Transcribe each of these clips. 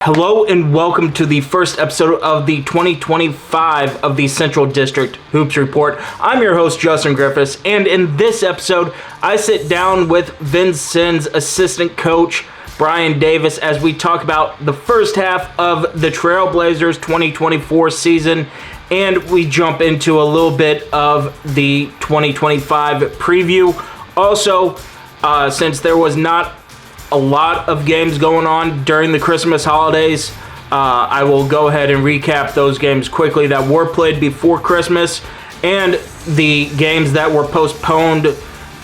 Hello and welcome to the first episode of the 2025 of the Central District Hoops Report. I'm your host, Justin Griffiths, and in this episode, I sit down with Vincennes assistant coach Brian Davis as we talk about the first half of the Trailblazers 2024 season, and we jump into a little bit of the 2025 preview. Also, since there was not a lot of games going on during the Christmas holidays, I will go ahead and recap those games quickly that were played before Christmas and the games that were postponed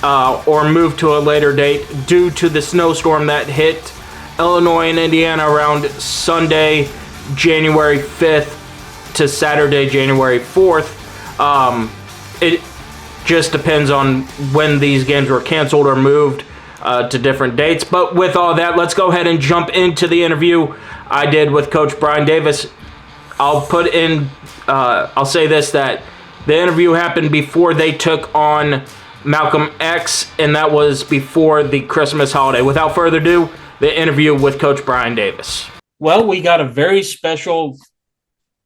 or moved to a later date due to the snowstorm that hit Illinois and Indiana around Sunday, January 5th to Saturday, January 4th. It just depends on when these games were canceled or moved to different dates. But with all that, let's go ahead and jump into the interview I did with Coach Brian Davis. I'll say this, that the interview happened before they took on Malcolm X, and that was before the Christmas holiday. Without further ado, the interview with Coach Brian Davis. Well, we got a very special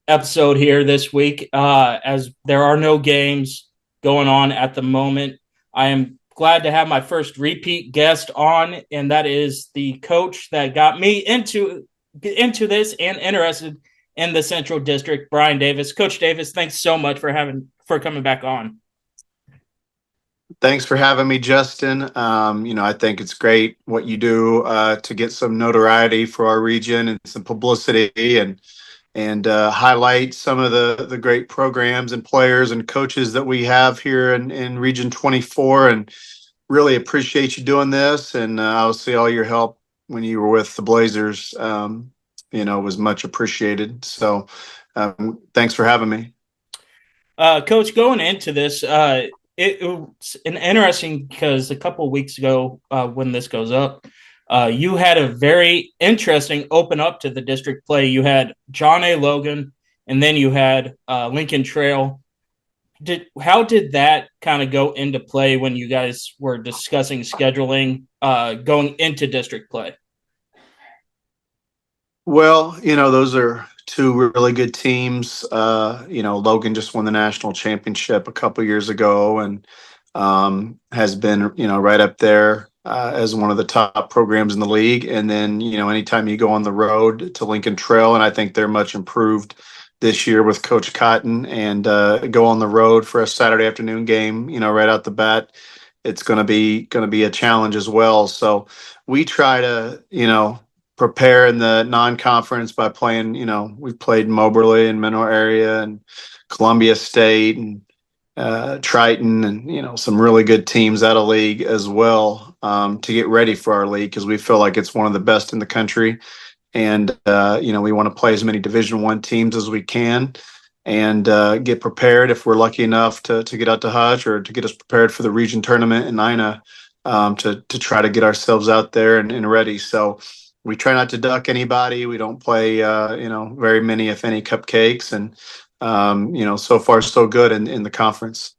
episode here this week, as there are no games going on at the moment. I am glad to have my first repeat guest on, and that is the coach that got me into this and interested in the Central District, Brian Davis. Coach Davis, thanks so much for coming back on. Thanks for having me, Justin. I think it's great what you do to get some notoriety for our region and some publicity and highlight some of the great programs and players and coaches that we have here in Region 24. And really appreciate you doing this. And obviously all your help when you were with the Blazers, was much appreciated. So thanks for having me. Coach, going into this, it was an interesting because a couple of weeks ago when this goes up, you had a very interesting open up to the district play. You had Shawnee, Logan, and then you had Lincoln Trail. How did that kind of go into play when you guys were discussing scheduling going into district play? Well, those are two really good teams. Logan just won the national championship a couple years ago and has been, right up there as one of the top programs in the league. And then, anytime you go on the road to Lincoln Trail, and I think they're much improved this year with Coach Cotton, and go on the road for a Saturday afternoon game, right out the bat, it's going to be a challenge as well. So we try to, prepare in the non-conference by playing, we've played Moberly and Mineral area and Columbia State and Triton and, some really good teams out of league as well to get ready for our league because we feel like it's one of the best in the country. And, we want to play as many Division I teams as we can and get prepared if we're lucky enough to get out to Hutch or to get us prepared for the region tournament in Ina to try to get ourselves out there and ready. So we try not to duck anybody. We don't play, very many, if any, cupcakes. And, so far so good in the conference.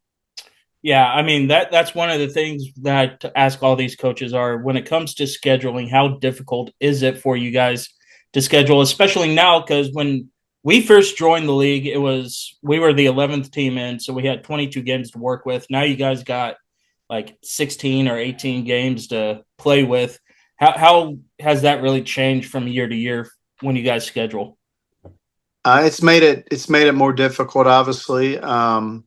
Yeah, I mean, that's one of the things that to ask all these coaches are when it comes to scheduling, how difficult is it for you guys to schedule, especially now, because when we first joined the league, we were the 11th team in, so we had 22 games to work with. Now you guys got like 16 or 18 games to play with. How has that really changed from year to year when you guys schedule? It's made it more difficult, obviously. And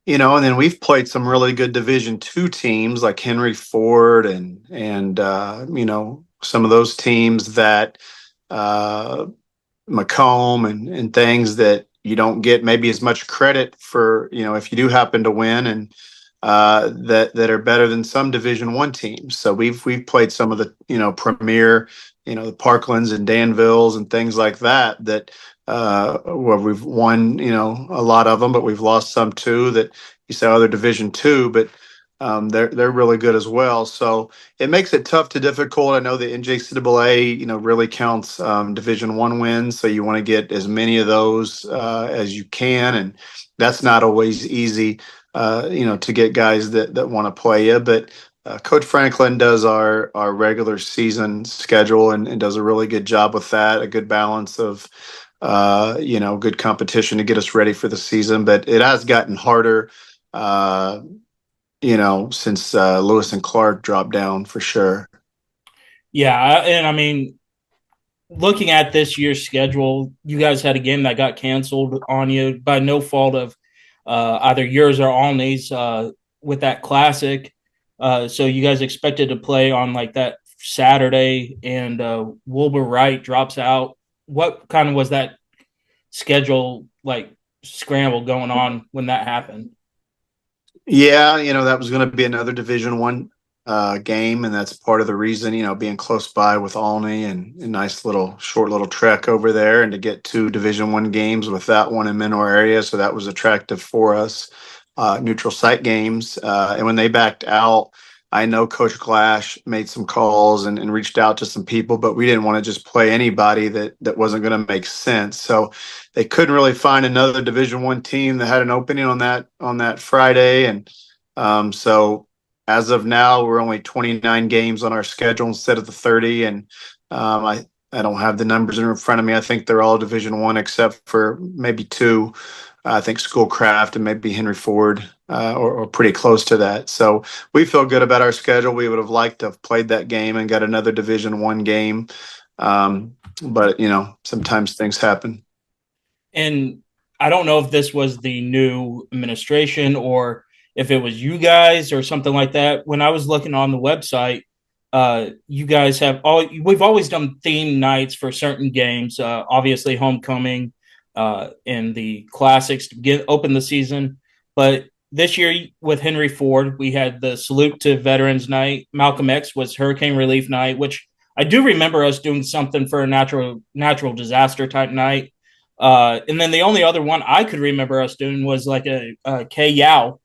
then we've played some really good Division II teams like Henry Ford and some of those teams that Macomb and things that you don't get maybe as much credit for, if you do happen to win and that are better than some Division I teams. So we've played some of the, premier, the Parklands and Danvilles and things like that where we've won, a lot of them, but we've lost some too that you say other Division II, but they're really good as well. So it makes it tough to difficult. I know the NJCAA, really counts Division I wins. So you want to get as many of those as you can. And that's not always easy, to get guys that want to play you. But Coach Franklin does our regular season schedule and does a really good job with that. A good balance of good competition to get us ready for the season. But it has gotten harder, since Lewis and Clark dropped down for sure. Yeah, and I mean, looking at this year's schedule, you guys had a game that got canceled on you by no fault of either yours or Olney's with that classic. So you guys expected to play on like that Saturday, and Wilbur Wright drops out. What kind of was that schedule like scramble going on when that happened? Yeah, that was going to be another Division 1 game, and that's part of the reason. Being close by with Olney and a nice little short little trek over there, and to get 2 Division 1 games with that one in Menor area, so that was attractive for us. Neutral site games, and when they backed out, I know Coach Glash made some calls and reached out to some people, but we didn't want to just play anybody that wasn't going to make sense. So they couldn't really find another Division 1 team that had an opening on that Friday, and so as of now, we're only 29 games on our schedule instead of the 30, and I don't have the numbers in front of me. I think they're all Division 1 except for maybe 2. I think Schoolcraft and maybe Henry Ford, or pretty close to that. So we feel good about our schedule. We would have liked to have played that game and got another Division 1 game, but sometimes things happen. And I don't know if this was the new administration or if it was you guys or something like that. When I was looking on the website, you guys we've always done theme nights for certain games, obviously homecoming, and the classics to open the season. But this year with Henry Ford, we had the Salute to Veterans Night. Malcolm X was Hurricane Relief Night, which I do remember us doing something for a natural disaster type night. And then the only other one I could remember us doing was like a K Yow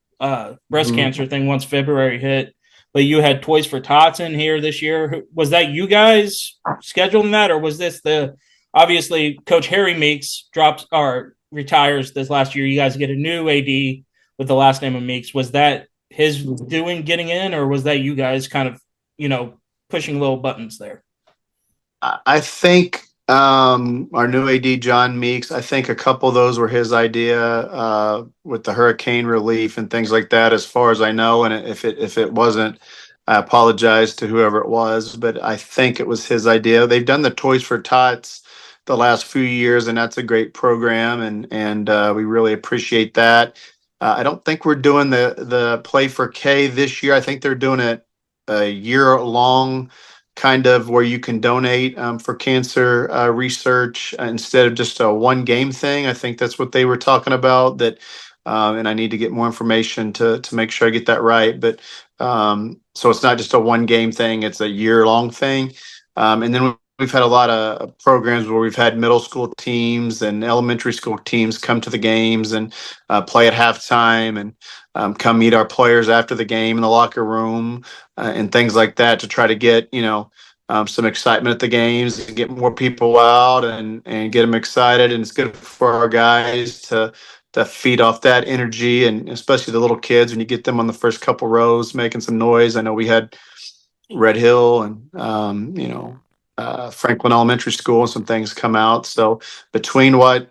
breast cancer thing once February hit. But you had Toys for Tots in here this year. Was that you guys scheduling that, or was this obviously Coach Harry Meeks drops or retires this last year? You guys get a new AD with the last name of Meeks. Was that his doing getting in, or was that you guys kind of pushing little buttons there? I think our new AD, John Meeks, I think a couple of those were his idea, with the hurricane relief and things like that, as far as I know. And if it wasn't, I apologize to whoever it was, but I think it was his idea. They've done the Toys for Tots the last few years, and that's a great program, and we really appreciate that. I don't think we're doing the Play for K this year. I think they're doing it a year long, kind of where you can donate for cancer research instead of just a one game thing. I think that's what they were talking about. And I need to get more information to make sure I get that right. But so it's not just a one game thing; it's a year long thing. And then we've had a lot of programs where we've had middle school teams and elementary school teams come to the games and play at halftime, and come meet our players after the game in the locker room, and things like that, to try to get some excitement at the games and get more people out and get them excited. And it's good for our guys to feed off that energy, and especially the little kids, when you get them on the first couple rows making some noise. I know we had Red Hill and Franklin Elementary School and some things come out. So between what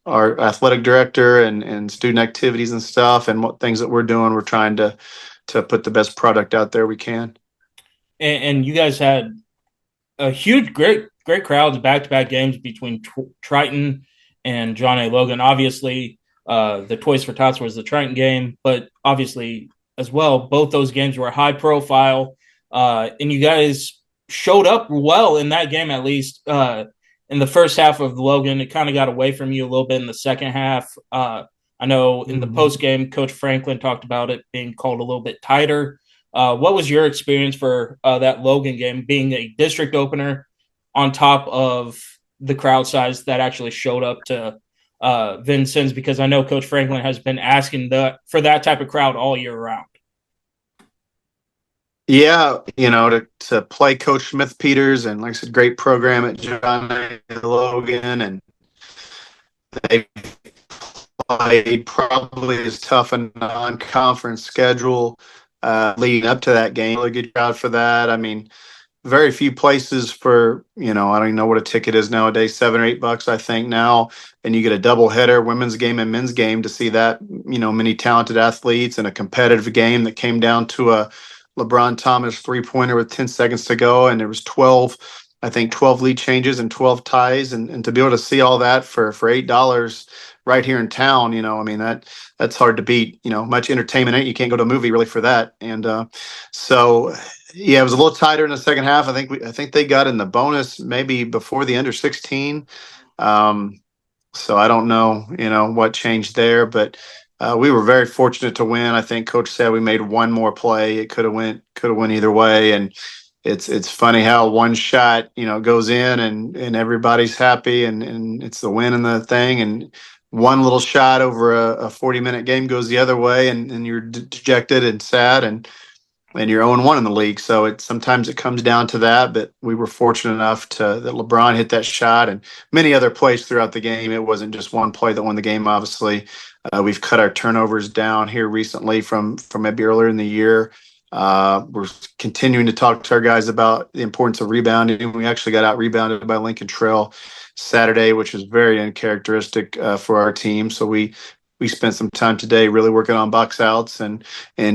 our athletic director and student activities and stuff, and what things that we're doing, we're trying to put the best product out there we can. And you guys had a huge, great crowds, back-to-back games between Triton and John A. Logan. Obviously, the Toys for Tots was the Triton game, but obviously as well, both those games were high profile, and you guys showed up well in that game, at least in the first half of Logan. It kind of got away from you a little bit in the second half. I know in the post game, Coach Franklin talked about it being called a little bit tighter. What was your experience for that Logan game, being a district opener on top of the crowd size that actually showed up to Vincennes? Because I know Coach Franklin has been asking for that type of crowd all year round. Yeah, to play Coach Smith Peters, and like I said, great program at John A. Logan, and they played probably as tough a non-conference schedule leading up to that game. Really good crowd for that. I mean, very few places for, I don't even know what a ticket is nowadays, $7 or $8, I think now. And you get a double header, women's game and men's game, to see that, many talented athletes, and a competitive game that came down to a LeBron Thomas 3-pointer with 10 seconds to go. And there was 12 lead changes and 12 ties. And to be able to see all that for $8 right here in town, I mean, that's hard to beat. Much entertainment in it. You can't go to a movie really for that. And so yeah, it was a little tighter in the second half. I think they got in the bonus maybe before the under 16. So I don't know, what changed there, but we were very fortunate to win. I think Coach said we made one more play. It could have went either way. And it's funny how one shot, goes in and everybody's happy, and it's the win in the thing. And one little shot over a 40-minute game goes the other way, and you're dejected and sad, and you're 0-1 in the league. So sometimes it comes down to that, but we were fortunate enough that LeBron hit that shot, and many other plays throughout the game. It wasn't just one play that won the game, obviously. We've cut our turnovers down here recently from maybe earlier in the year. We're continuing to talk to our guys about the importance of rebounding. We actually got out rebounded by Lincoln Trail Saturday, which is very uncharacteristic for our team. So we spent some time today really working on box outs and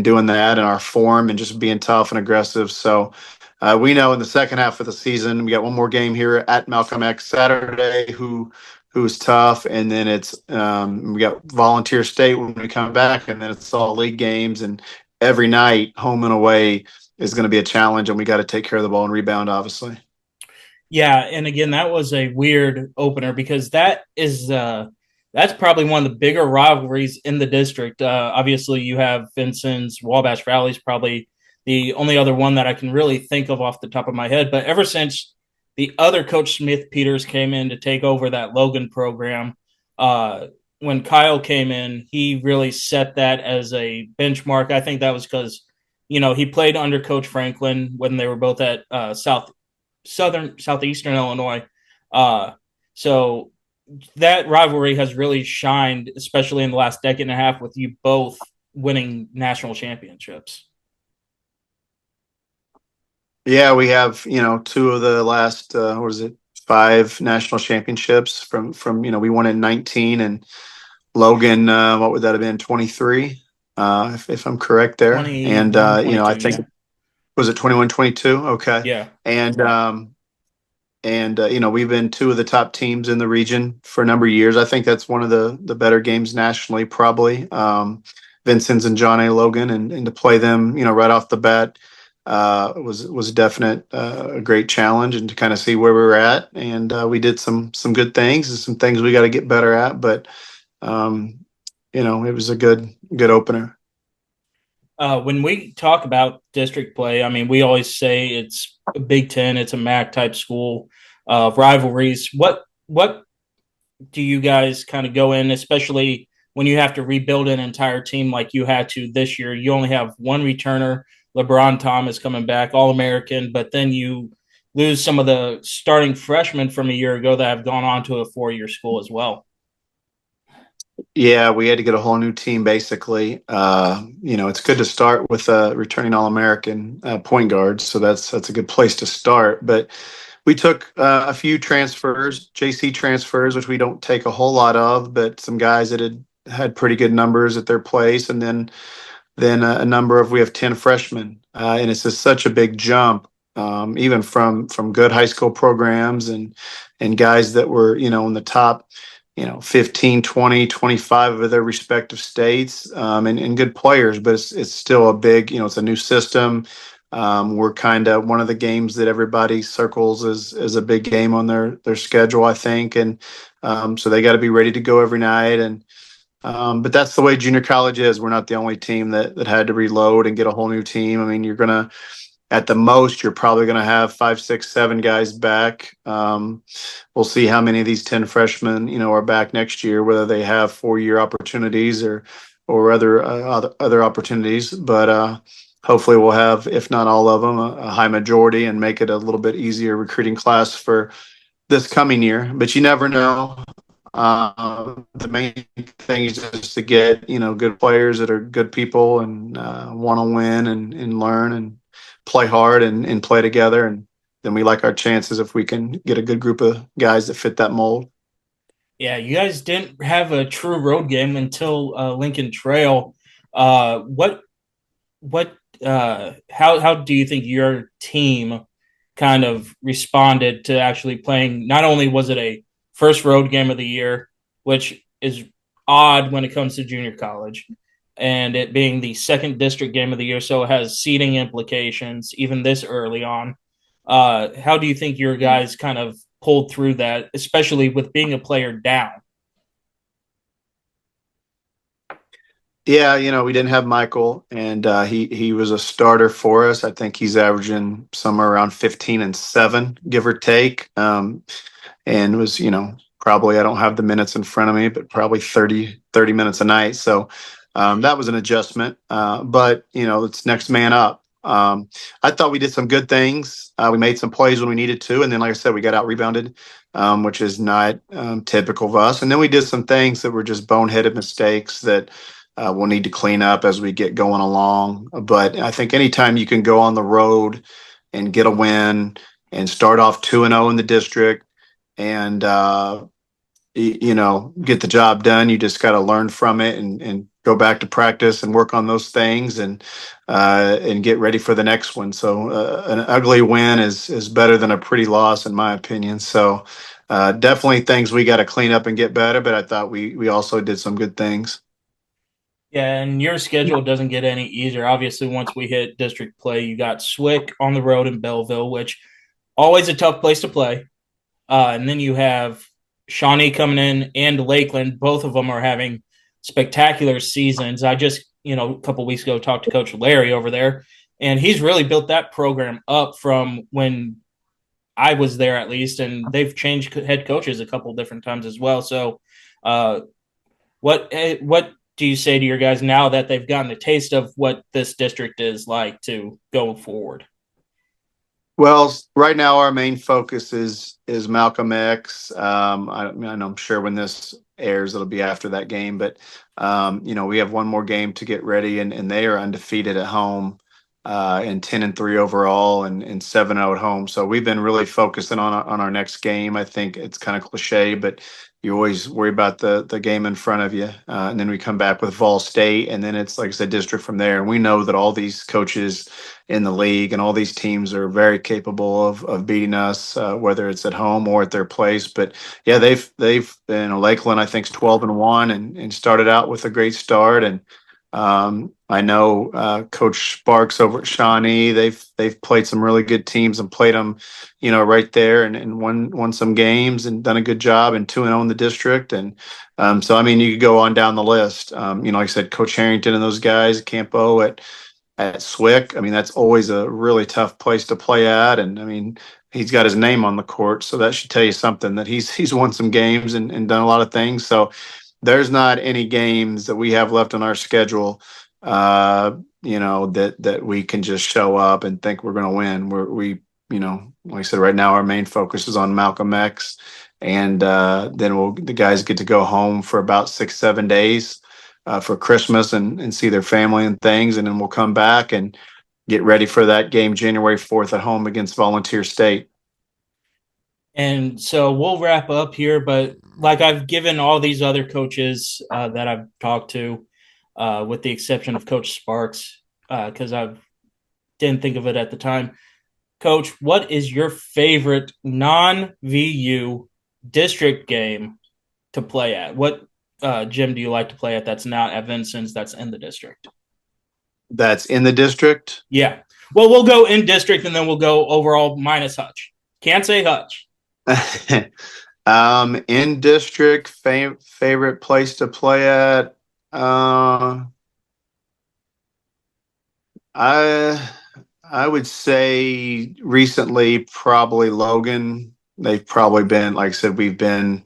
doing that, and our form, and just being tough and aggressive. So we know in the second half of the season, we got one more game here at Malcolm X Saturday, who's tough. And then it's we got Volunteer State when we come back, and then it's all league games, and every night, home and away, is going to be a challenge, and we got to take care of the ball and rebound, obviously. Yeah, and again, that was a weird opener because that's probably one of the bigger rivalries in the district. Obviously, you have Vincennes, Wabash Valley's probably the only other one that I can really think of off the top of my head. But ever since the other coach, Smith Peters, came in to take over that Logan program, when Kyle came in, he really set that as a benchmark. I think that was because, he played under Coach Franklin when they were both at southeastern Illinois. So that rivalry has really shined, especially in the last decade and a half, with you both winning national championships. Yeah, we have, two of the last, 5 national championships from, we won in 19, and Logan, what would that have been? 23, if I'm correct there. And, I think, yeah. Was it 21, 22? Okay. Yeah. And we've been two of the top teams in the region for a number of years. I think that's one of the better games nationally, probably. Vincennes and Shawnee, Logan, and to play them, right off the bat, was definite a great challenge, and to kind of see where we were at. And we did some good things and some things we got to get better at. But it was a good opener. When we talk about district play, I mean, we always say it's a Big Ten, it's a MAC type school, rivalries. What do you guys kind of go in, especially when you have to rebuild an entire team like you had to this year? You only have one returner, LeBron Thomas, coming back, All-American, but then you lose some of the starting freshmen from a year ago that have gone on to a 4-year school as well. Yeah, we had to get a whole new team, basically. It's good to start with a returning All-American point guard, so that's a good place to start. But we took a few transfers, JC transfers, which we don't take a whole lot of, but some guys that had pretty good numbers at their place, and then we have 10 freshmen, and it's just such a big jump, even from good high school programs and guys that were in the top 15, 20, 25 of their respective states, and good players, but it's still a big, it's a new system. We're kind of one of the games that everybody circles as a big game on their schedule, I think. And so they got to be ready to go every night. And but that's the way junior college is. We're not the only team that had to reload and get a whole new team. I mean, at the most, you're probably going to have 5, 6, 7 guys back. We'll see how many of these 10 freshmen, are back next year, whether they have 4-year opportunities or other opportunities. But hopefully we'll have, if not all of them, a high majority, and make it a little bit easier recruiting class for this coming year. But you never know. The main thing is just to get, good players that are good people and want to win and learn and play hard and play together. And then we like our chances if we can get a good group of guys that fit that mold. Yeah, you guys didn't have a true road game until Lincoln Trail. What how do you think your team kind of responded to actually playing? Not only was it a first road game of the year, which is odd when it comes to junior college, and it being the second district game of the year, so it has seeding implications even this early on. How do you think your guys kind of pulled through that, especially with being a player down? Yeah, we didn't have Michael, and he was a starter for us. I think he's averaging somewhere around 15 and 7, give or take. And was, probably, I don't have the minutes in front of me, but probably 30 minutes a night. So that was an adjustment. But it's next man up. I thought we did some good things. We made some plays when we needed to, and then, like I said, we got out rebounded, which is not typical of us. And then we did some things that were just boneheaded mistakes that we'll need to clean up as we get going along. But I think anytime you can go on the road and get a win and start off 2-0 in the district and get the job done, you just got to learn from it and go back to practice and work on those things and get ready for the next one. So an ugly win is better than a pretty loss, in my opinion. So definitely things we got to clean up and get better. But I thought we also did some good things. Yeah, and your schedule doesn't get any easier. Obviously, once we hit district play, you got SWIC on the road in Belleville, which always a tough place to play. And then you have Shawnee coming in and Lakeland. Both of them are having spectacular seasons. I just, a couple weeks ago talked to Coach Larry over there, and he's really built that program up from when I was there, at least, and they've changed head coaches a couple different times as well. So, what do you say to your guys now that they've gotten a taste of what this district is like to go forward? Well, right now our main focus is Malcolm X. I'm sure when this airs, it'll be after that game, but we have one more game to get ready, and they are undefeated at home, and 10-3 overall, and 7-0 at home. So we've been really focusing on our next game. I think it's kind of cliche, but you always worry about the game in front of you, and then we come back with Vol State, and then it's, like I said, district from there. And we know that all these coaches in the league and all these teams are very capable of beating us, whether it's at home or at their place. But yeah, they've been, Lakeland, I think, is 12-1 and started out with a great start. And I know Coach Sparks over at Shawnee. They've played some really good teams and played them, right there and won some games and done a good job, and 2-0 in the district. And so I mean, you could go on down the list. Like I said, Coach Harrington and those guys, Campo at SWIC. I mean, that's always a really tough place to play at, and I mean, he's got his name on the court, so that should tell you something that he's won some games and done a lot of things. So there's not any games that we have left on our schedule, that we can just show up and think we're going to win. Like I said, right now our main focus is on Malcolm X, and then the guys get to go home for about 6-7 days for Christmas and see their family and things, and then we'll come back and get ready for that game January 4th at home against Volunteer State. And so we'll wrap up here, but like I've given all these other coaches that I've talked to, with the exception of Coach Sparks, because I didn't think of it at the time. Coach, what is your favorite non-VU district game to play at? What gym do you like to play at that's not at Vincennes, that's in the district? That's in the district? Yeah. Well, we'll go in district and then we'll go overall minus Hutch. Can't say Hutch. In district, favorite place to play at. I would say recently probably Logan. They've probably been, like I said, we've been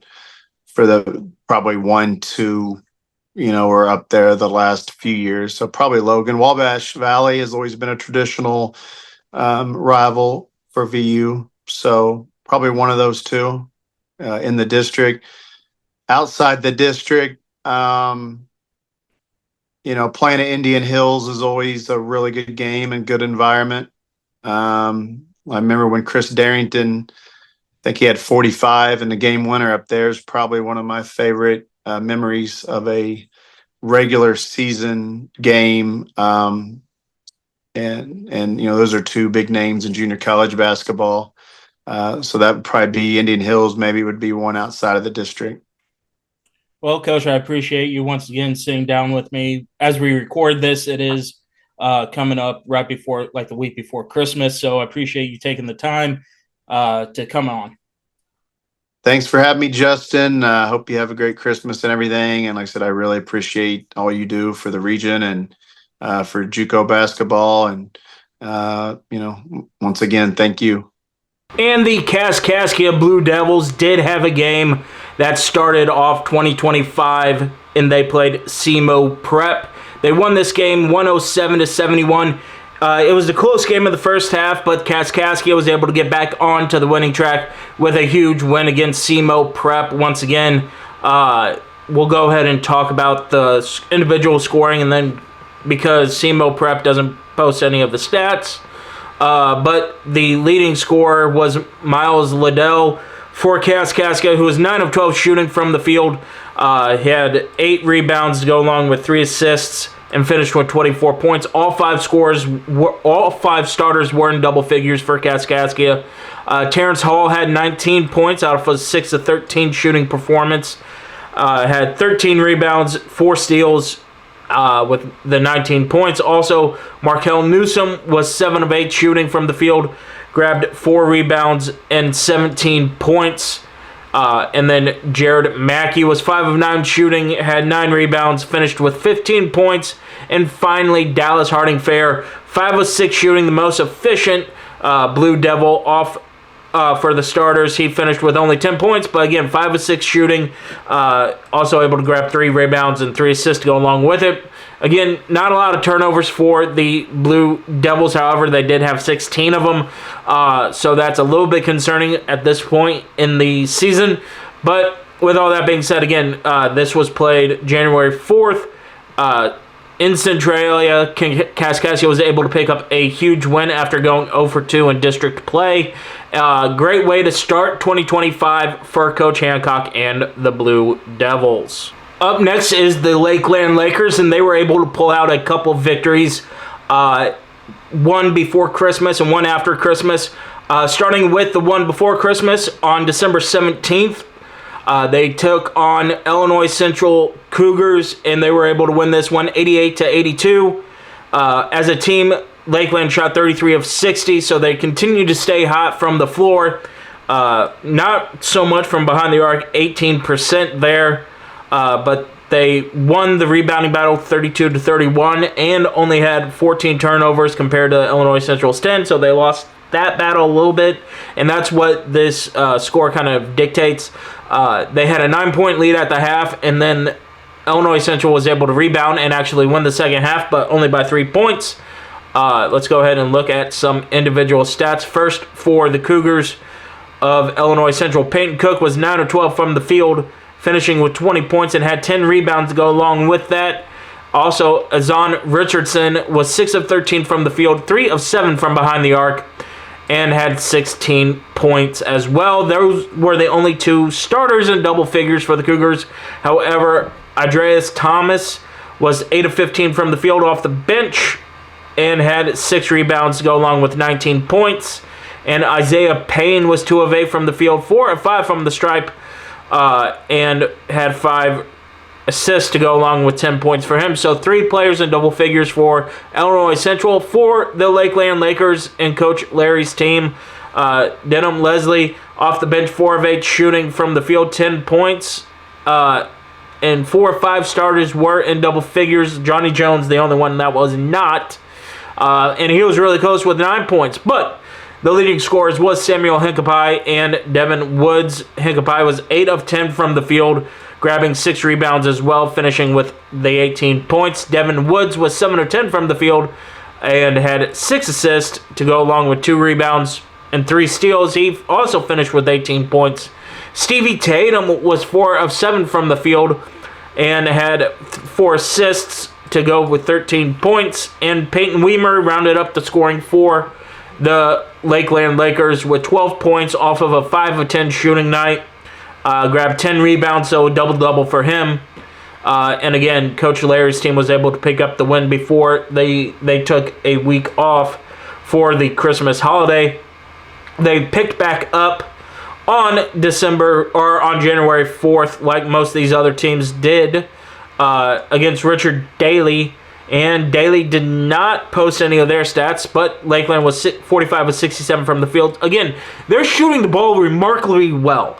for the probably 1-2, we're up there the last few years. So probably Logan. Wabash Valley has always been a traditional rival for VU. So probably one of those two in the district. outside the district, playing at Indian Hills is always a really good game and good environment. I remember when Chris Darrington, I think he had 45 in the game winner up there, is probably one of my favorite memories of a regular season game. And those are two big names in junior college basketball. So that would probably be Indian Hills, maybe would be one outside of the district. Well, Coach, I appreciate you once again sitting down with me. As we record this, it is coming up right before, like the week before Christmas. So I appreciate you taking the time to come on. Thanks for having me, Justin. I hope you have a great Christmas and everything. And like I said, I really appreciate all you do for the region and for JUCO basketball. And, once again, thank you. And the Kaskaskia Blue Devils did have a game that started off 2025, and they played SEMO Prep. They won this game 107-71. It was the close game of the first half, but Kaskaskia was able to get back onto the winning track with a huge win against SEMO Prep. Once again, we'll go ahead and talk about the individual scoring, and then because SEMO Prep doesn't post any of the stats, but the leading scorer was Miles Liddell for Kaskaskia, who was 9 of 12 shooting from the field. He had 8 rebounds to go along with 3 assists and finished with 24 points. All 5 starters were in double figures for Kaskaskia. Terrence Hall had 19 points out of a 6 of 13 shooting performance. Had 13 rebounds, 4 steals, with the 19 points. Also, Markel Newsom was 7 of 8 shooting from the field, grabbed 4 rebounds and 17 points. And then Jared Mackey was 5 of 9 shooting, had 9 rebounds, finished with 15 points. And finally, Dallas Harding Fair, 5 of 6 shooting, the most efficient Blue Devil off for the starters. He finished with only 10 points, but again, 5 of 6 shooting. Also able to grab 3 rebounds and 3 assists to go along with it. Again, not a lot of turnovers for the Blue Devils. However, they did have 16 of them. So that's a little bit concerning at this point in the season. But with all that being said, again, this was played January 4th. In Centralia, Kaskaskia was able to pick up a huge win after going 0 for 2 in district play. Great way to start 2025 for Coach Hancock and the Blue Devils. Up next is the Lakeland Lakers, and they were able to pull out a couple victories, one before Christmas and one after Christmas. Starting with the one before Christmas on December 17th, they took on Illinois Central Cougars, and they were able to win this one 88-82. As a team, Lakeland shot 33 of 60, so they continue to stay hot from the floor. Not so much from behind the arc, 18% there. But they won the rebounding battle 32-31 and only had 14 turnovers compared to Illinois Central's 10, so they lost that battle a little bit, and that's what this score kind of dictates. They had a 9-point lead at the half, and then Illinois Central was able to rebound and actually win the second half, but only by 3 points. Let's go ahead and look at some individual stats. First, for the Cougars of Illinois Central, Peyton Cook was 9 of 12 from the field, finishing with 20 points and had 10 rebounds to go along with that. Also, Azan Richardson was 6 of 13 from the field, 3 of 7 from behind the arc, and had 16 points as well. Those were the only 2 starters in double figures for the Cougars. However, Andreas Thomas was 8 of 15 from the field off the bench and had 6 rebounds to go along with 19 points. And Isaiah Payne was 2 of 8 from the field, 4 of 5 from the stripe, and had 5 assists to go along with 10 points for him. So 3 players in double figures for Illinois Central. For the Lakeland Lakers and Coach Larry's team, Denham Leslie off the bench, 4 of 8 shooting from the field, 10 points. And 4 or 5 starters were in double figures. Johnny Jones, the only one that was not. And he was really close with 9 points. But the leading scorers was Samuel Hincapie and Devin Woods. Hincapie was 8 of 10 from the field, grabbing 6 rebounds as well, finishing with the 18 points. Devin Woods was 7 of 10 from the field and had 6 assists to go along with 2 rebounds and 3 steals. He also finished with 18 points. Stevie Tatum was 4 of 7 from the field and had 4 assists to go with 13 points. And Peyton Weimer rounded up the scoring for the Lakeland Lakers with 12 points off of a 5 of 10 shooting night. Grabbed 10 rebounds, so a double-double for him. And again, Coach Larry's team was able to pick up the win before they took a week off for the Christmas holiday. They picked back up on January 4th, like most of these other teams did, against Richard Daly. And Daly did not post any of their stats, but Lakeland was 45 of 67 from the field. Again, they're shooting the ball remarkably well.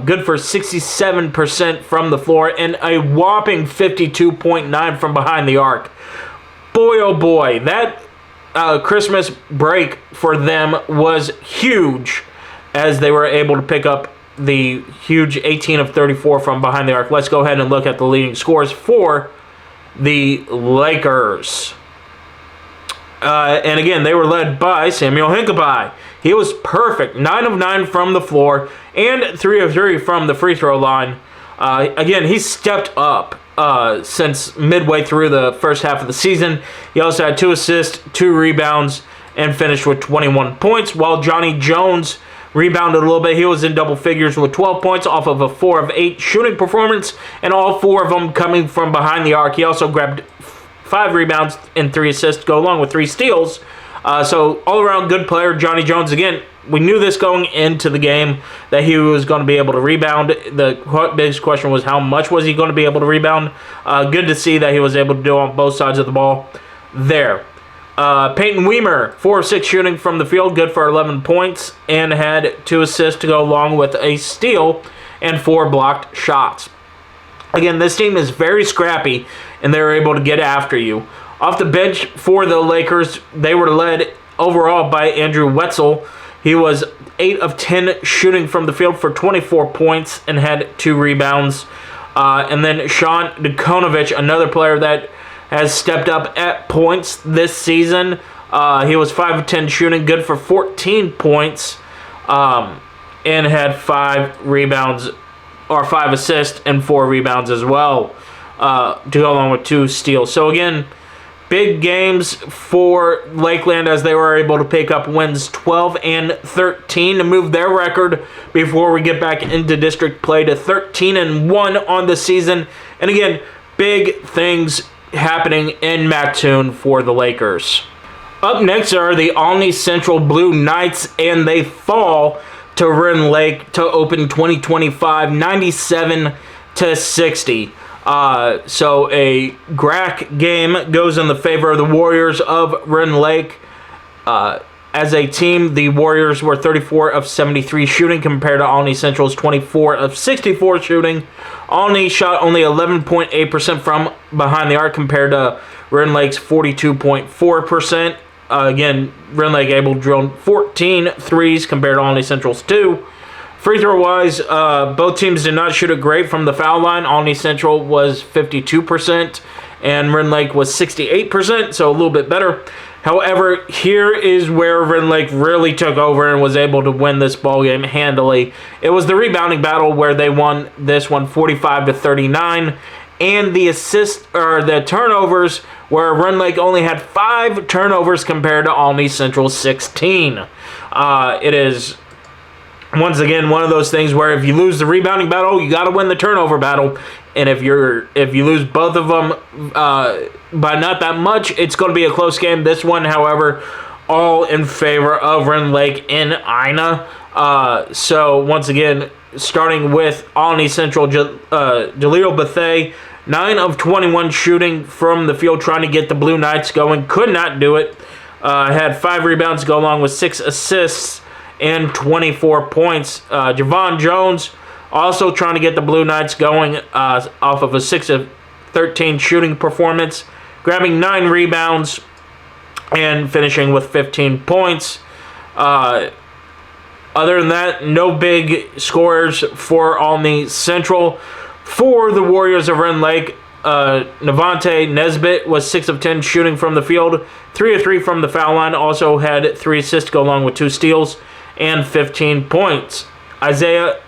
Good for 67% from the floor and a whopping 52.9 from behind the arc. Boy, oh boy, that Christmas break for them was huge as they were able to pick up the huge 18 of 34 from behind the arc. Let's go ahead and look at the leading scores for the Lakers. And again, they were led by Samuel Hinkabye. He was perfect. 9 of 9 from the floor and 3 of 3 from the free throw line. Again, he's stepped up since midway through the first half of the season. He also had 2 assists, 2 rebounds, and finished with 21 points, while Johnny Jones rebounded a little bit. He was in double figures with 12 points off of a 4 of 8 shooting performance, and all 4 of them coming from behind the arc. He also grabbed 5 rebounds and 3 assists to go along with 3 steals. So all-around good player, Johnny Jones. Again, we knew this going into the game that he was going to be able to rebound. The biggest question was how much was he going to be able to rebound. Good to see that he was able to do on both sides of the ball there. Peyton Weimer, 4 of 6 shooting from the field, good for 11 points, and had 2 assists to go along with a steal and 4 blocked shots. Again, this team is very scrappy, and they were able to get after you. Off the bench for the Lakers, they were led overall by Andrew Wetzel. He was 8 of 10 shooting from the field for 24 points and had 2 rebounds. And then Sean Dukonovich, another player that has stepped up at points this season. He was 5 of 10 shooting, good for 14 points, and had 5 rebounds, or 5 assists and 4 rebounds as well, to go along with 2 steals. So again, big games for Lakeland as they were able to pick up wins 12 and 13 to move their record before we get back into district play to 13 and 1 on the season. And again, big things happening in Mattoon for the Lakers. Up next are the Olney Central Blue Knights, and they fall to Rend Lake to open 2025 97-60. So a GRAC game goes in the favor of the Warriors of Rend Lake. As a team, the Warriors were 34 of 73 shooting compared to Olney Central's 24 of 64 shooting. Olney shot only 11.8% from behind the arc compared to Rend Lake's 42.4%. Again, Rend Lake able to drill 14 threes compared to Olney Central's 2. Free throw-wise, both teams did not shoot it great from the foul line. Olney Central was 52%, and Rend Lake was 68%, so a little bit better. However, here is where Rend Lake really took over and was able to win this ball game handily. It was the rebounding battle where they won this one 45-39, and the turnovers where Rend Lake only had 5 turnovers compared to Olney Central's 16. It is once again one of those things where if you lose the rebounding battle, you got to win the turnover battle. And if you lose both of them by not that much, it's going to be a close game. This one, however, all in favor of Rend Lake in Ina. So once again, starting with Olney Central, Jaleel Bethea, 9 of 21 shooting from the field, trying to get the Blue Knights going. Could not do it. Had 5 rebounds to go along with 6 assists and 24 points. Javon Jones also trying to get the Blue Knights going off of a 6 of 13 shooting performance, grabbing 9 rebounds and finishing with 15 points. Other than that, no big scorers for Olney Central. For the Warriors of Rend Lake, Navante Nesbitt was 6 of 10 shooting from the field, 3 of 3 from the foul line, also had 3 assists to go along with 2 steals and 15 points. Isaiah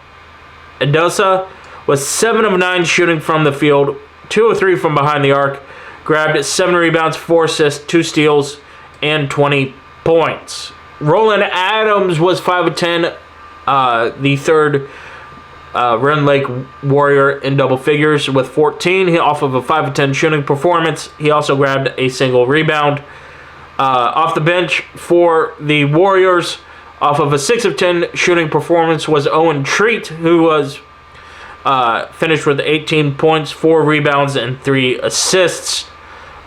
Edosa was 7 of 9 shooting from the field, 2 of 3 from behind the arc, grabbed 7 rebounds, 4 assists, 2 steals, and 20 points. Roland Adams was 5 of 10, the third Rend Lake Warrior in double figures with 14. Off of a 5 of 10 shooting performance. He also grabbed a single rebound. Off the bench for the Warriors, off of a 6 of 10 shooting performance, was Owen Treat, who was finished with 18 points, 4 rebounds, and 3 assists.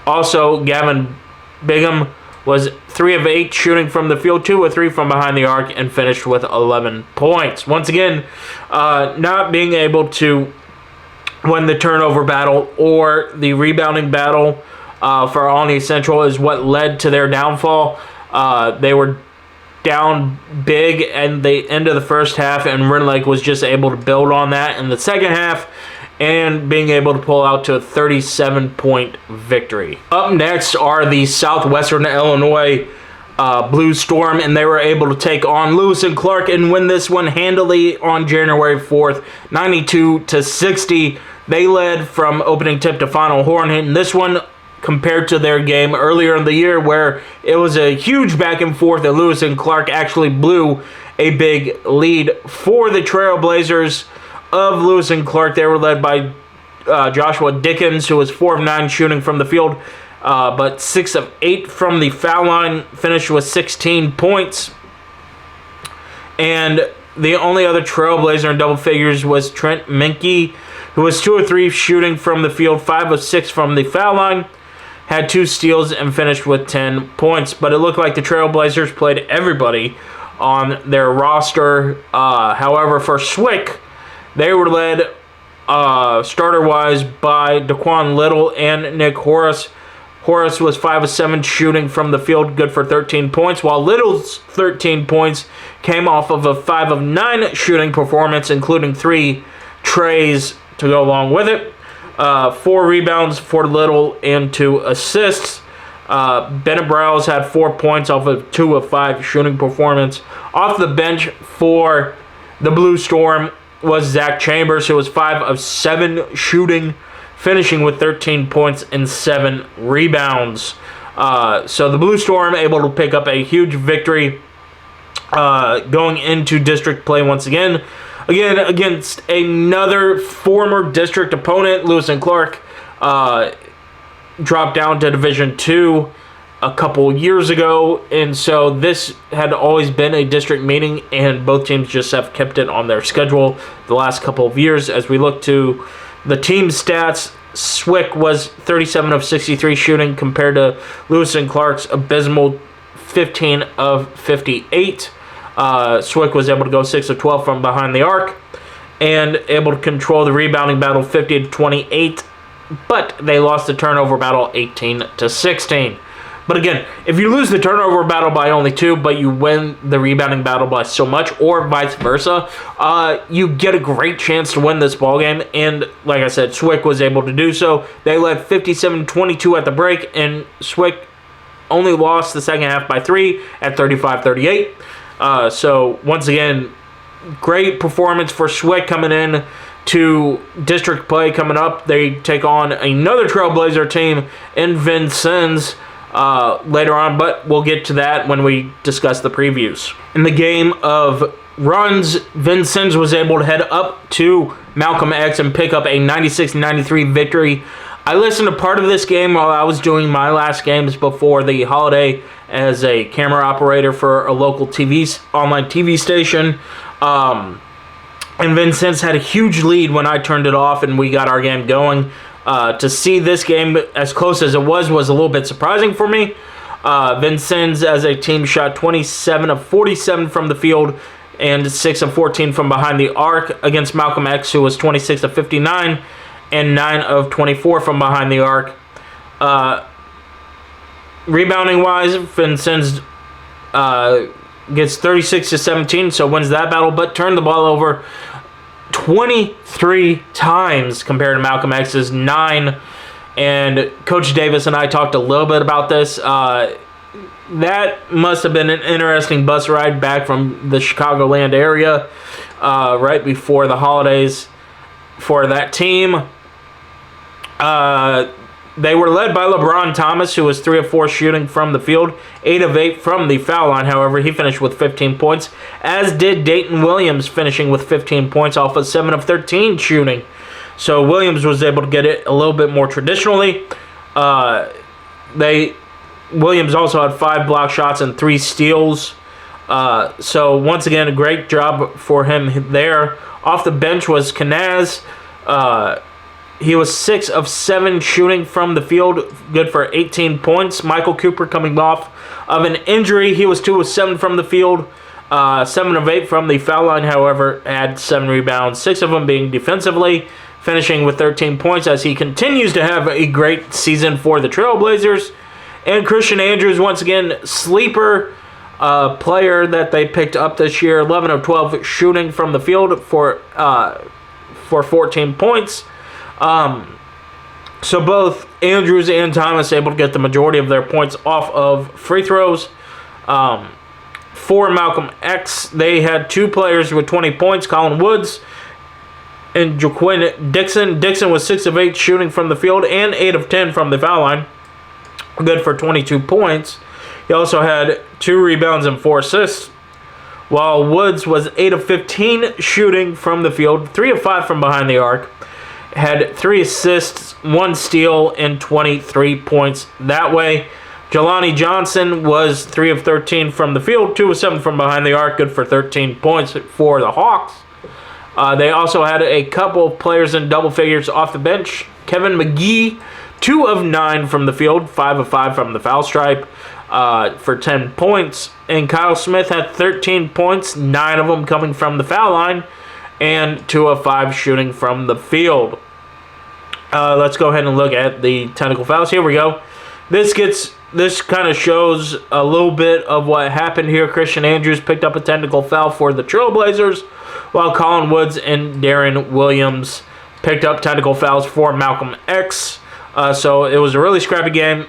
Also, Gavin Bigham was 3 of 8 shooting from the field, 2 of 3 from behind the arc, and finished with 11 points. Once again, not being able to win the turnover battle or the rebounding battle for Olney Central is what led to their downfall. They were down big at the end of the first half, and Rend Lake was just able to build on that in the second half and being able to pull out to a 37-point victory. Up next are the Southwestern Illinois Blue Storm, and they were able to take on Lewis and Clark and win this one handily on January 4th, 92-60. They led from opening tip to final horn, and this one, compared to their game earlier in the year where it was a huge back and forth, and Lewis and Clark actually blew a big lead for the Trailblazers of Lewis and Clark. They were led by Joshua Dickens, who was 4 of 9 shooting from the field, but 6 of 8 from the foul line, finished with 16 points. And the only other Trailblazer in double figures was Trent Minke, who was 2 of 3 shooting from the field, 5 of 6 from the foul line, had 2 steals, and finished with 10 points. But it looked like the Trailblazers played everybody on their roster. However, for SWIC, they were led starter-wise by Daquan Little and Nick Horace. Horace was 5 of 7 shooting from the field, good for 13 points, while Little's 13 points came off of a 5 of 9 shooting performance, including 3 trays to go along with it. 4 rebounds for Little and 2 assists. Bennett Browse had 4 points off of 2 of 5 shooting performance. Off the bench for the Blue Storm was Zach Chambers, who was 5 of 7 shooting, finishing with 13 points and 7 rebounds. So the Blue Storm able to pick up a huge victory going into district play once again. Again, against another former district opponent. Lewis and Clark dropped down to Division II a couple years ago, and so this had always been a district meeting, and both teams just have kept it on their schedule the last couple of years. As we look to the team stats, SWIC was 37 of 63 shooting compared to Lewis and Clark's abysmal 15 of 58. SWIC was able to go 6 of 12 from behind the arc and able to control the rebounding battle 50-28, but they lost the turnover battle 18-16. But again, if you lose the turnover battle by only 2, but you win the rebounding battle by so much, or vice versa, you get a great chance to win this ballgame. And like I said, SWIC was able to do so. They led 57-22 at the break, and SWIC only lost the second half by 3 at 35-38. So once again, great performance for SWIC coming in to district play coming up. They take on another Trailblazer team in Vincennes later on, but we'll get to that when we discuss the previews. In the game of runs, Vincennes was able to head up to Malcolm X and pick up a 96-93 victory. I listened to part of this game while I was doing my last games before the holiday as a camera operator for a local online TV station. And Vincennes had a huge lead when I turned it off and we got our game going. To see this game as close as it was a little bit surprising for me. Vincennes as a team shot 27 of 47 from the field and 6 of 14 from behind the arc against Malcolm X, who was 26 of 59 and 9 of 24 from behind the arc. Rebounding wise, Vincennes gets 36-17, so wins that battle, but turned the ball over 23 times compared to Malcolm X's 9. And Coach Davis and I talked a little bit about this. That must have been an interesting bus ride back from the Chicagoland area. right before the holidays for that team. They were led by LeBron Thomas, who was 3 of 4 shooting from the field, 8 of 8 from the foul line. However, he finished with 15 points, as did Dayton Williams, finishing with 15 points off of 7 of 13 shooting. So Williams was able to get it a little bit more traditionally. Williams also had 5 block shots and 3 steals. So once again, a great job for him there. Off the bench was Kanaz. He was 6 of 7 shooting from the field, good for 18 points. Michael Cooper, coming off of an injury, he was 2 of 7 from the field, 7 of 8 from the foul line, however, had 7 rebounds, 6 of them being defensively, finishing with 13 points as he continues to have a great season for the Trailblazers. And Christian Andrews, once again, sleeper player that they picked up this year, 11 of 12 shooting from the field for 14 points. So both Andrews and Thomas able to get the majority of their points off of free throws. For Malcolm X, they had 2 players with 20 points, Colin Woods and Jaquin Dixon. Dixon was 6 of 8 shooting from the field and 8 of 10 from the foul line, good for 22 points. He also had 2 rebounds and 4 assists, while Woods was 8 of 15 shooting from the field, 3 of 5 from behind the arc, had 3 assists, 1 steal, and 23 points that way. Jelani Johnson was 3 of 13 from the field, 2 of 7 from behind the arc, good for 13 points for the Hawks. They also had a couple of players in double figures off the bench. Kevin McGee, 2 of 9 from the field, 5 of 5 from the foul stripe, for 10 points. And Kyle Smith had 13 points, 9 of them coming from the foul line, and 2 of 5 shooting from the field. Let's go ahead and look at the technical fouls. Here we go. This kind of shows a little bit of what happened here. Christian Andrews picked up a technical foul for the Trailblazers, while Colin Woods and Darren Williams picked up technical fouls for Malcolm X. So it was a really scrappy game.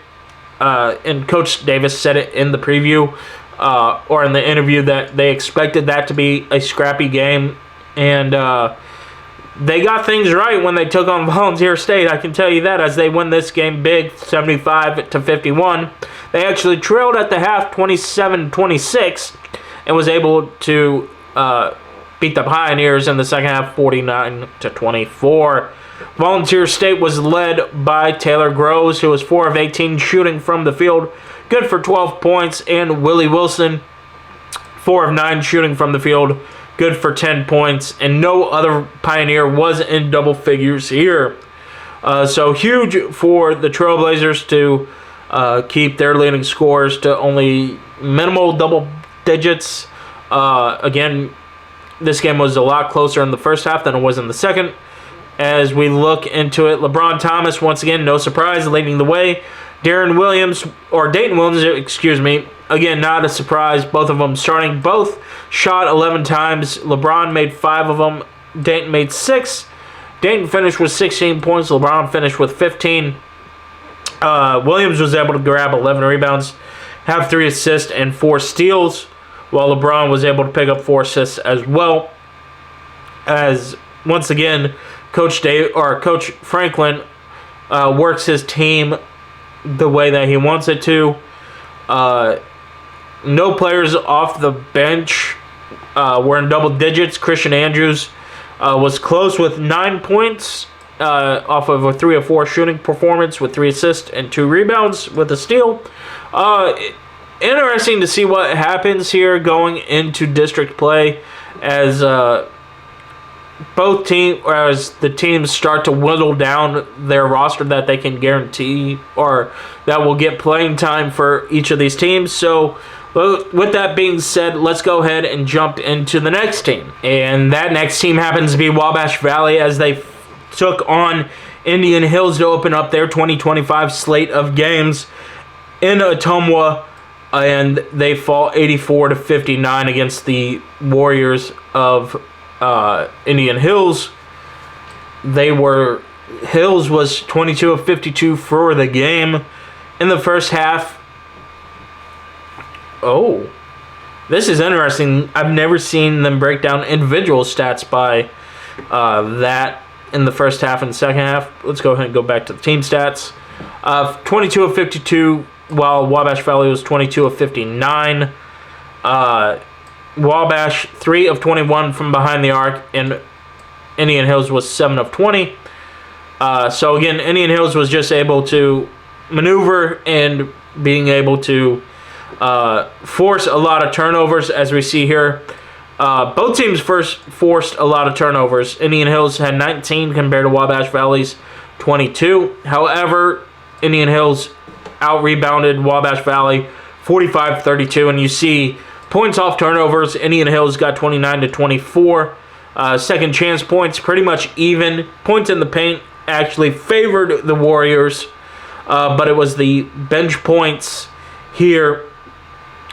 And Coach Davis said it in the preview or in the interview that they expected that to be a scrappy game. And they got things right when they took on Volunteer State. I can tell you that, as they win this game big, 75-51. They actually trailed at the half, 27-26, and was able to beat the Pioneers in the second half, 49-24. Volunteer State was led by Taylor Groves, who was 4 of 18 shooting from the field, good for 12 points, and Willie Wilson, 4 of 9 shooting from the field, good for 10 points, and no other Pioneer was in double figures here. So huge for the Trailblazers to keep their leading scores to only minimal double digits. Again, this game was a lot closer in the first half than it was in the second. As we look into it, LeBron Thomas, once again, no surprise, leading the way. Dayton Williams, again, not a surprise. Both of them starting. Both shot 11 times. LeBron made 5 of them. Dayton made 6. Dayton finished with 16 points. LeBron finished with 15. Williams was able to grab 11 rebounds, have 3 assists and 4 steals, while LeBron was able to pick up 4 assists as well. As, once again, Coach Franklin works his team the way that he wants it to. No players off the bench were in double digits. Christian Andrews was close with 9 points off of a 3 of 4 shooting performance with 3 assists and 2 rebounds with a steal. Interesting to see what happens here going into district play as the teams start to whittle down their roster that they can guarantee or that will get playing time for each of these teams. So with that being said, let's go ahead and jump into the next team. And that next team happens to be Wabash Valley, as they took on Indian Hills to open up their 2025 slate of games in Ottumwa, and they fall 84-59 against the Warriors of Indian Hills. Hills was 22 of 52 for the game in the first half. this is interesting. I've never seen them break down individual stats by that in the first half and second half. Let's go ahead and go back to the team stats. 22 of 52, while Wabash Valley was 22 of 59. Wabash 3 of 21 from behind the arc, and Indian Hills was 7 of 20. So again, Indian Hills was just able to maneuver and being able to force a lot of turnovers, as we see here. Both teams first forced a lot of turnovers. Indian Hills had 19 compared to Wabash Valley's 22. However, Indian Hills out-rebounded Wabash Valley 45-32, and you see points off turnovers. Indian Hills got 29 to 24. Second chance points pretty much even. Points in the paint actually favored the Warriors, but it was the bench points here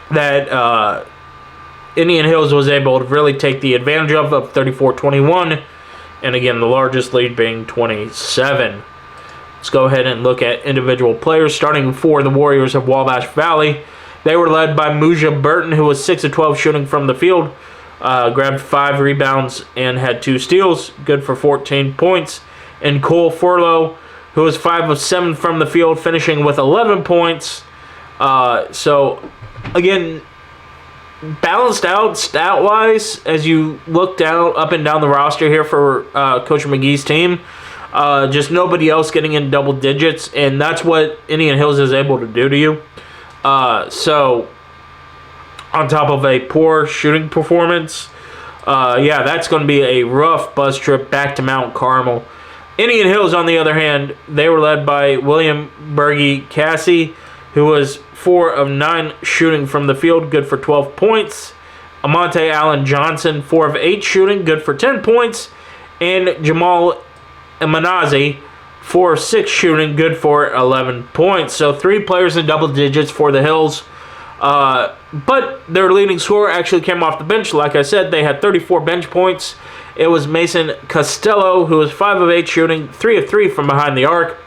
that Indian Hills was able to really take the advantage of 34-21, and again, the largest lead being 27. Let's go ahead and look at individual players, starting for the Warriors of Wabash Valley. They were led by Muja Burton, who was 6 of 12 shooting from the field, grabbed 5 rebounds and had 2 steals, good for 14 points. And Cole Furlow, who was 5 of 7 from the field, finishing with 11 points. So, again, balanced out stat-wise as you look down up and down the roster here for Coach McGee's team. Just nobody else getting in double digits, and that's what Indian Hills is able to do to you. So, on top of a poor shooting performance, yeah, that's going to be a rough bus trip back to Mount Carmel. Indian Hills, on the other hand, they were led by William Bergie Cassie, who was 4 of 9 shooting from the field, good for 12 points. Amante Allen Johnson, 4 of 8 shooting, good for 10 points. And Jamal Eminazi, 4 of 6 shooting, good for 11 points. So 3 players in double digits for the Hills. But their leading scorer actually came off the bench. Like I said, they had 34 bench points. It was Mason Costello, who was 5 of 8 shooting, 3 of 3 from behind the arc.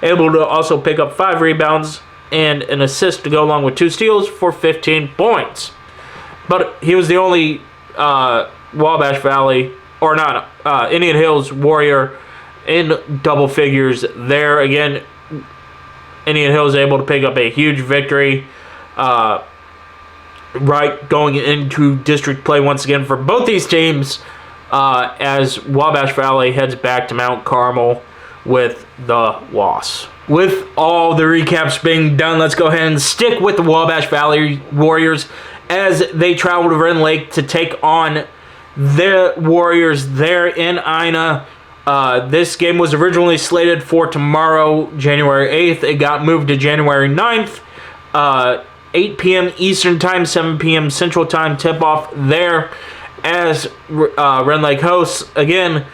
Able to also pick up 5 rebounds and an assist to go along with 2 steals for 15 points. But he was the only Wabash Valley, or not, Indian Hills Warrior in double figures there. Again, Indian Hills able to pick up a huge victory right going into district play once again for both these teams, as Wabash Valley heads back to Mount Carmel with the loss. With all the recaps being done, let's go ahead and stick with the Wabash Valley Warriors as they travel to Rend Lake to take on the Warriors there in Ina. This game was originally slated for tomorrow, January 8th. It got moved to January 9th. 8 p.m. Eastern Time, 7 p.m. Central Time tip-off there as Rend Lake hosts. Again,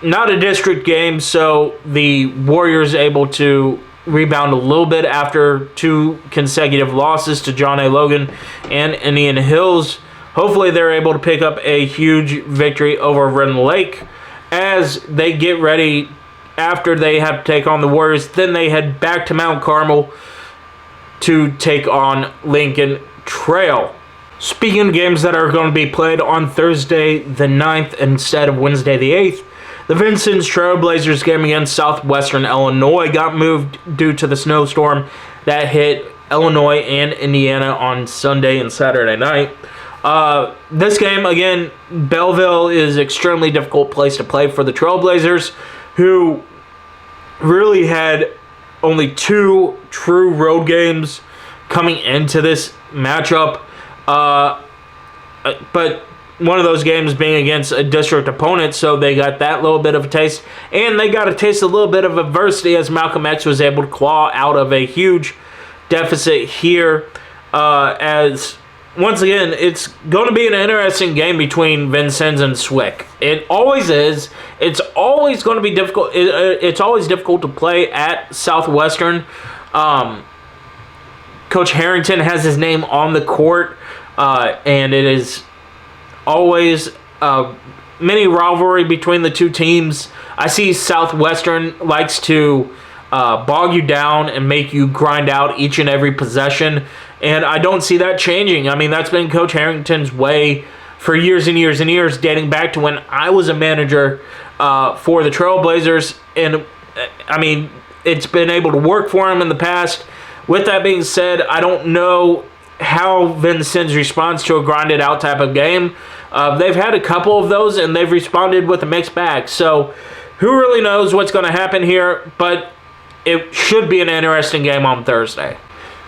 not a district game, so the Warriors able to rebound a little bit after 2 consecutive losses to John A. Logan and Indian Hills. Hopefully they're able to pick up a huge victory over Rend Lake as they get ready after they have to take on the Warriors. Then they head back to Mount Carmel to take on Lincoln Trail. Speaking of games that are going to be played on Thursday the 9th instead of Wednesday the 8th, the Vincennes Trailblazers game against Southwestern Illinois got moved due to the snowstorm that hit Illinois and Indiana on Sunday and Saturday night. This game, again, Belleville is an extremely difficult place to play for the Trailblazers, who really had only 2 true road games coming into this matchup. But one of those games being against a district opponent, so they got that little bit of a taste. And they got a taste a little bit of adversity as Malcolm X was able to claw out of a huge deficit here. As, once again, it's going to be an interesting game between Vincennes and SWIC. It always is. It's always going to be difficult. It's always difficult to play at Southwestern. Coach Harrington has his name on the court, and it is always mini rivalry between the two teams. I see Southwestern likes to bog you down and make you grind out each and every possession. And I don't see that changing. I mean, that's been Coach Harrington's way for years and years and years, dating back to when I was a manager for the Trailblazers. And, I mean, it's been able to work for him in the past. With that being said, I don't know how Vincennes responds to a grinded-out type of game. They've had a couple of those, and they've responded with a mixed bag. So, who really knows what's going to happen here? But it should be an interesting game on Thursday.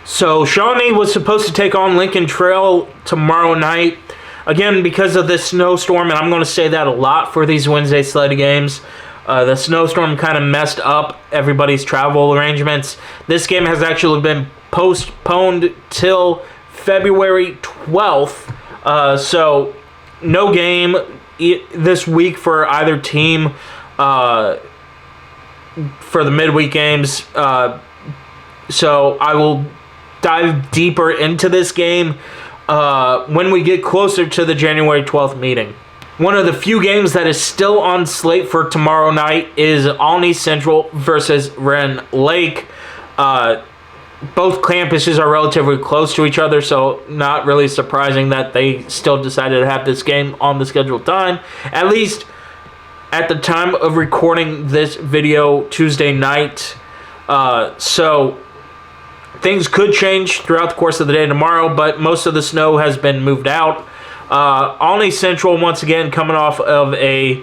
So, Shawnee was supposed to take on Lincoln Trail tomorrow night. Again, because of this snowstorm, and I'm going to say that a lot for these Wednesday sled games, the snowstorm kind of messed up everybody's travel arrangements. This game has actually been postponed till February 12th. So, no game this week for either team for the midweek games. So, I will dive deeper into this game when we get closer to the January 12th meeting. One of the few games that is still on slate for tomorrow night is Olney Central versus Rend Lake. Both campuses are relatively close to each other, so not really surprising that they still decided to have this game on the scheduled time. At least at the time of recording this video Tuesday night. So things could change throughout the course of the day tomorrow, but most of the snow has been moved out. Olney Central, once again, coming off of a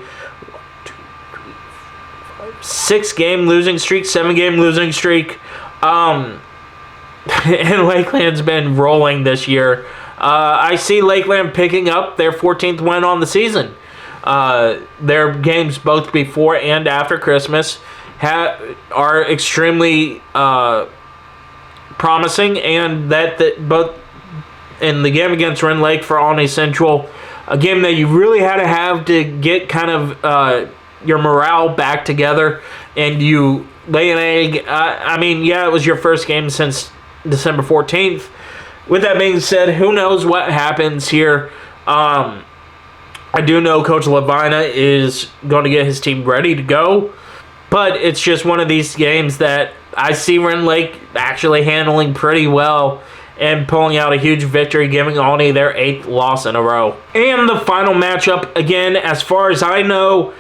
7-game losing streak. And Lakeland's been rolling this year. I see Lakeland picking up their 14th win on the season. Their games both before and after Christmas are extremely promising, and that both in the game against Rend Lake for Olney Central, a game that you really had to have to get kind of your morale back together, and you lay an egg. I mean, yeah, it was your first game since December 14th. With that being said, who knows what happens here. I do know Coach Levina is going to get his team ready to go, but it's just one of these games that I see Rend Lake actually handling pretty well and pulling out a huge victory, giving Olney their 8th loss in a row. And the final matchup, again, as far as I know,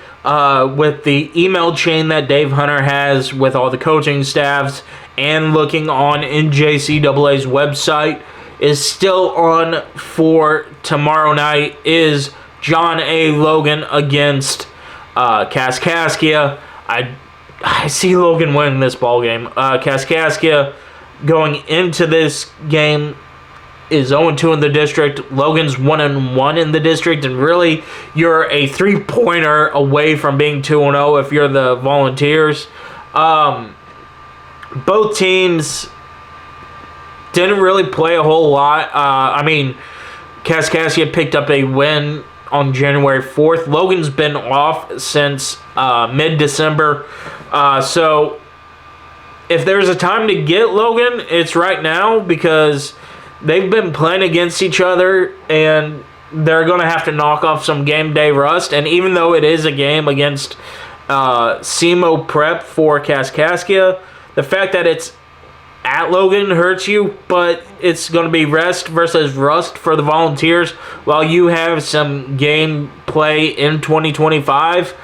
with the email chain that Dave Hunter has with all the coaching staffs and looking on NJCAA's website, is still on for tomorrow night, is John A. Logan against Kaskaskia. I see Logan winning this ball game. Kaskaskia going into this game is 0-2 in the district. Logan's 1-1 in the district, and really you're a 3-pointer away from being 2-0 if you're the Volunteers. Both teams didn't really play a whole lot. I mean, Kaskaskia picked up a win on January 4th. Logan's been off since mid-December. So if there's a time to get Logan, it's right now, because they've been playing against each other, and they're going to have to knock off some game day rust. And even though it is a game against SEMO Prep for Kaskaskia, the fact that it's at Logan hurts you, but it's going to be rest versus rust for the Volunteers while you have some game play in 2025.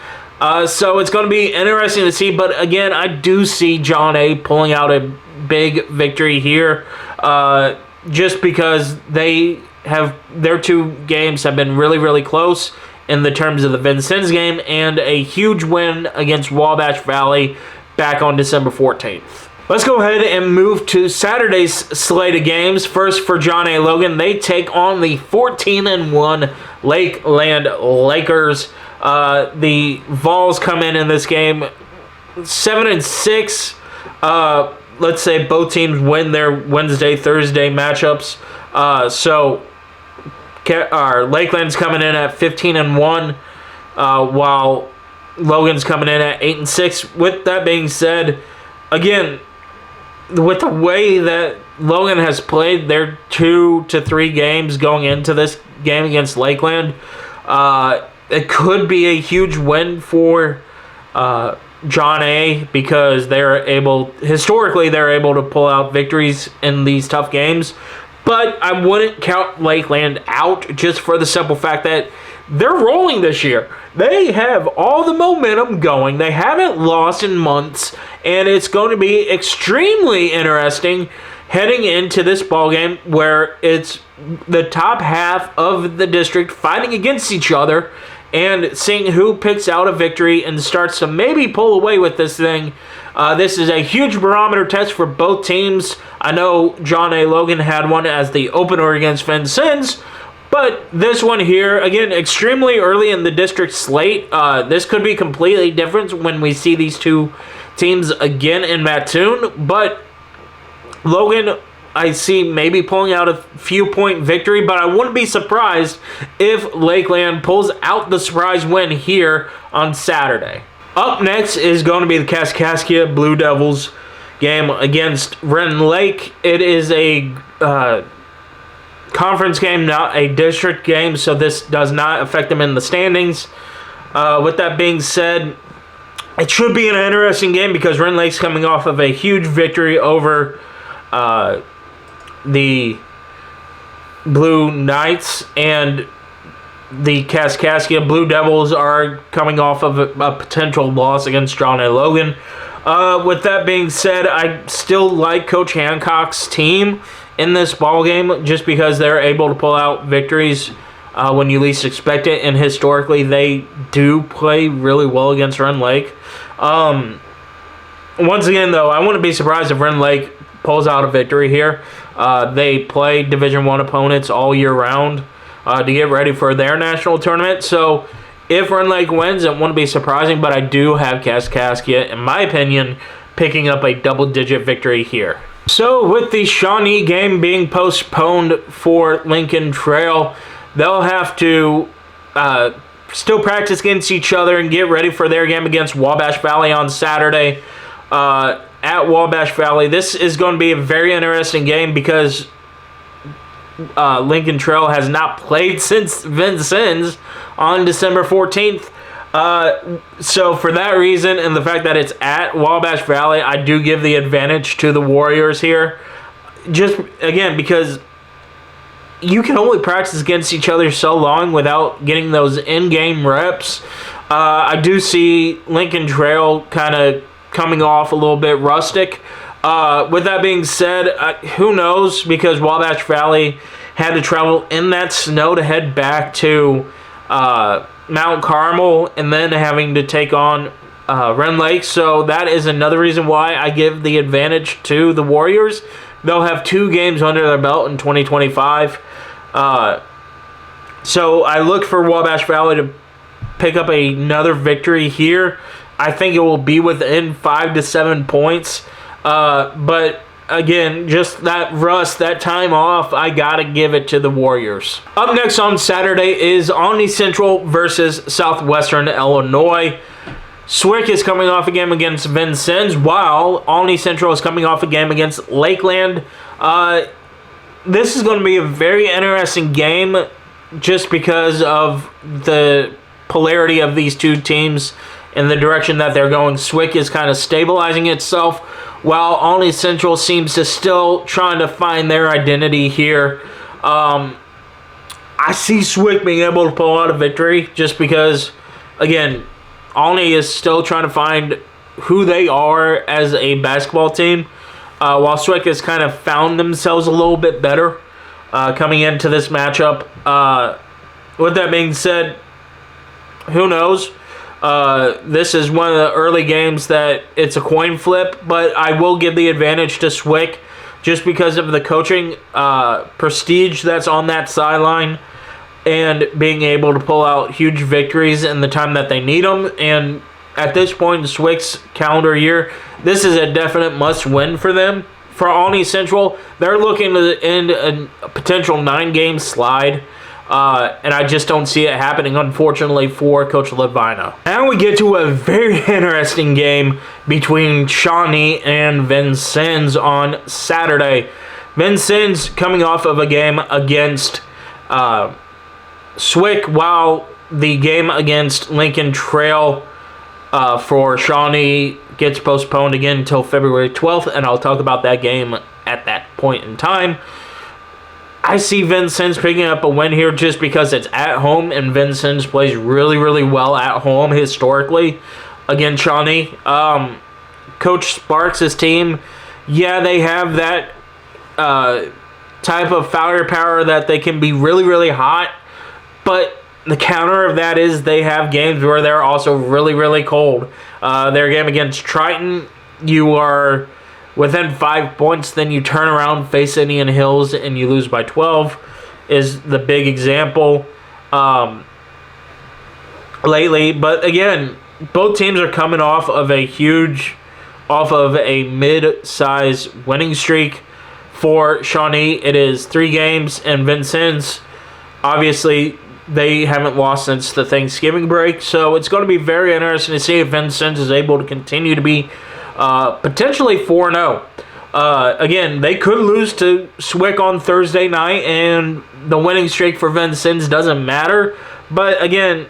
So it's going to be interesting to see, but again, I do see John A. pulling out a big victory here, just because their two games have been really, really close in the terms of the Vincennes game, and a huge win against Wabash Valley back on December 14th. Let's go ahead and move to Saturday's slate of games. First, for John A. Logan, they take on the 14-1 Lakeland Lakers. The Vols come in this game 7-6. Let's say both teams win their Wednesday, Thursday matchups. So Lakeland's coming in at 15-1, while Logan's coming in at 8-6. With that being said, again, with the way that Logan has played their 2 to 3 games going into this game against Lakeland, it could be a huge win for John A, because historically they're able to pull out victories in these tough games. But I wouldn't count Lakeland out just for the simple fact that they're rolling this year. They have all the momentum going. They haven't lost in months, and it's going to be extremely interesting heading into this ballgame where it's the top half of the district fighting against each other and seeing who picks out a victory and starts to maybe pull away with this thing. This is a huge barometer test for both teams. I know John A. Logan had one as the opener against Vincennes, but this one here, again, extremely early in the district slate. This could be completely different when we see these two teams again in Mattoon, but Logan, I see maybe pulling out a few-point victory, but I wouldn't be surprised if Lakeland pulls out the surprise win here on Saturday. Up next is going to be the Kaskaskia Blue Devils game against Rend Lake. It is a conference game, not a district game, so this does not affect them in the standings. With that being said, it should be an interesting game because Rend Lake's coming off of a huge victory over the Blue Knights, and the Kaskaskia Blue Devils are coming off of a potential loss against John A. Logan. With that being said, I still like Coach Hancock's team in this ballgame just because they're able to pull out victories when you least expect it, and historically they do play really well against Rend Lake. Once again, though, I wouldn't be surprised if Rend Lake pulls out a victory here. They play Division I opponents all year round to get ready for their national tournament. So if Rend Lake wins, it wouldn't be surprising, but I do have Kaskaskia, in my opinion, picking up a double-digit victory here. So with the Shawnee game being postponed for Lincoln Trail, they'll have to still practice against each other and get ready for their game against Wabash Valley on Saturday. At Wabash Valley. This is going to be a very interesting game because Lincoln Trail has not played since Vincennes on December 14th. So for that reason and the fact that it's at Wabash Valley, I do give the advantage to the Warriors here. Just, again, because you can only practice against each other so long without getting those in-game reps. I do see Lincoln Trail kind of coming off a little bit rustic. With that being said, who knows, because Wabash Valley had to travel in that snow to head back to Mount Carmel and then having to take on Rend Lake. So that is another reason why I give the advantage to the Warriors. They'll have 2 games under their belt in 2025. So I look for Wabash Valley to pick up another victory here. I think it will be within 5 to 7 points. But again, just that rust, that time off, I got to give it to the Warriors. Up next on Saturday is Olney Central versus Southwestern Illinois. SWIC is coming off a game against Vincennes, while Olney Central is coming off a game against Lakeland. This is going to be a very interesting game just because of the polarity of these two teams in the direction that they're going. SWIC is kind of stabilizing itself, while Olney Central seems to still trying to find their identity here. I see SWIC being able to pull out a victory just because, again, Olney is still trying to find who they are as a basketball team, while SWIC has kind of found themselves a little bit better coming into this matchup. With that being said, who knows? This is one of the early games that it's a coin flip, but I will give the advantage to SWIC just because of the coaching prestige that's on that sideline and being able to pull out huge victories in the time that they need them. And at this point in SWIC's calendar year, this is a definite must-win for them. For Olney Central, they're looking to end a potential 9-game slide. And I just don't see it happening, unfortunately, for Coach Levina. Now we get to a very interesting game between Shawnee and Vincennes on Saturday. Vincennes coming off of a game against SWIC, while the game against Lincoln Trail for Shawnee gets postponed again until February 12th, and I'll talk about that game at that point in time. I see Vincennes picking up a win here just because it's at home, and Vincennes plays really, really well at home historically against Shawnee. Coach Sparks' team, yeah, they have that type of firepower that they can be really, really hot, but the counter of that is they have games where they're also really, really cold. Their game against Triton, you are within 5 points, then you turn around, face Indian Hills, and you lose by 12 is the big example lately. But again, both teams are coming off of a mid-size winning streak. For Shawnee, it is 3 games, and Vincennes, obviously, they haven't lost since the Thanksgiving break, so it's going to be very interesting to see if Vincennes is able to continue to be potentially 4-0. Again, they could lose to SWIC on Thursday night, and the winning streak for Vincennes doesn't matter. But again,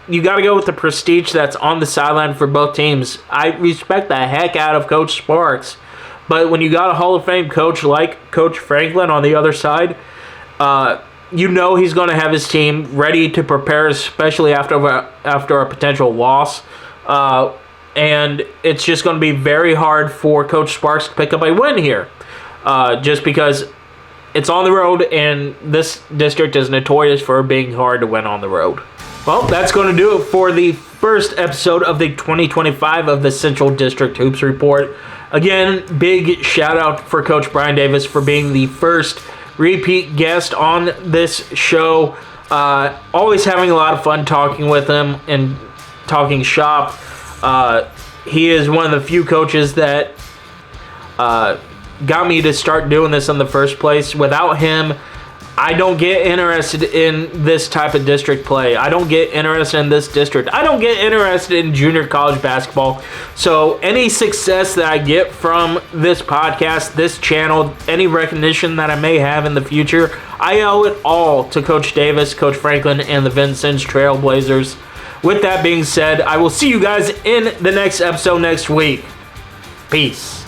you got to go with the prestige that's on the sideline for both teams. I respect the heck out of Coach Sparks, but when you got a Hall of Fame coach like Coach Franklin on the other side, you know he's going to have his team ready to prepare, especially after a potential loss. And it's just going to be very hard for Coach Sparks to pick up a win here, just because it's on the road, and this district is notorious for being hard to win on the road. Well, that's going to do it for the first episode of the 2025 of the Central District Hoops Report. Again, big shout out for Coach Brian Davis for being the first repeat guest on this show. Always having a lot of fun talking with him and talking shop. He is one of the few coaches that got me to start doing this in the first place. Without him, I don't get interested in this type of district play. I don't get interested in this district. I don't get interested in junior college basketball. So any success that I get from this podcast, this channel, any recognition that I may have in the future, I owe it all to Coach Davis, Coach Franklin, and the Vincennes Trailblazers. With that being said, I will see you guys in the next episode next week. Peace.